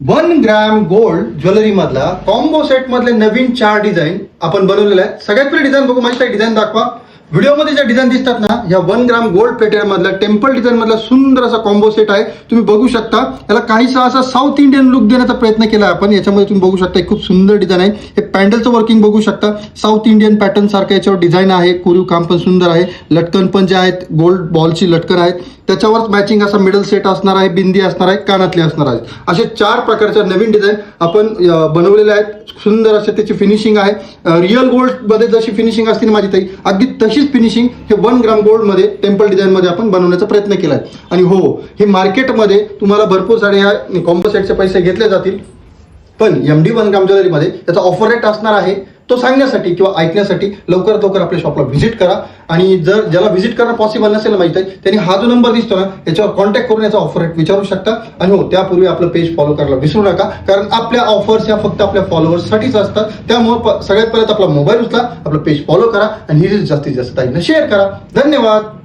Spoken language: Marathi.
1 ग्रॅम गोल्ड ज्वेलरी मधला कॉम्बो सेट मधले नवीन 4 डिझाईन आपण बनवलेले आहेत. सगळ्यात पहिले डिझाईन बघू. माझी काही डिझाईन दाखवा. व्हिडिओमध्ये ज्या डिझाईन दिसतात ना, या 1 ग्रॅम गोल्ड प्लेटेड मधला टेम्पल डिझाईन मधला सुंदर असा कॉम्बो सेट आहे. तुम्ही बघू शकता. याला काहीसा असा साऊथ इंडियन लुक देण्याचा प्रयत्न केला आपण. याच्यामध्ये तुम्ही बघू शकता खूप सुंदर डिझाईन आहे. हे पॅन्डलचं वर्किंग बघू शकता. साऊथ इंडियन पॅटर्न सारखं याच्यावर डिझाईन आहे. कोरीव काम पण सुंदर आहे. लटकन पण जे आहेत गोल्ड बॉलची लटकन आहेत. त्याच्यावर मॅचिंग असा मिडल सेट असणार आहे, बिंदी असणार आहे, कानातले असणार आहेत. असे 4 प्रकारच्या नवीन डिझाईन आपण बनवलेले आहेत. सुंदर असे त्याची फिनिशिंग आहे. रिअल गोल्ड मध्ये जशी फिनिशिंग असते ना माझी ताई, अगदी तशीच फिनिशिंग हे 1 ग्रॅम गोल्ड मध्ये टेम्पल डिझाईन मध्ये आपण बनवण्याचा प्रयत्न केला आहे. आणि हो, हे मार्केटमध्ये तुम्हाला भरपूर सारे या कॉम्बो सेटचे पैसे घेतले जातील, पण MD 1 ग्रॅम ज्वेलरीमध्ये याचा ऑफर रेट असणार आहे. तो सांगण्यासाठी किंवा ऐकण्यासाठी लवकरात लवकर आपल्या शॉपला व्हिजिट करा. आणि जर ज्याला व्हिजिट करणं पॉसिबल नसेल माहिती आहे, त्यांनी हा जो नंबर दिसतो ना, याच्यावर कॉन्टॅक्ट करून याचा ऑफर रेट विचारू शकता. आणि हो, त्यापूर्वी आपलं पेज फॉलो करायला विसरू नका, कारण आपल्या ऑफर्स ह्या फक्त आपल्या फॉलोअर्ससाठीच असतात. त्यामुळे सगळ्यात पहिल्यांदा आपला मोबाईल उचला, आपलं पेज फॉलो करा आणि ही जास्तीत जास्त ताईंना शेअर करा. धन्यवाद.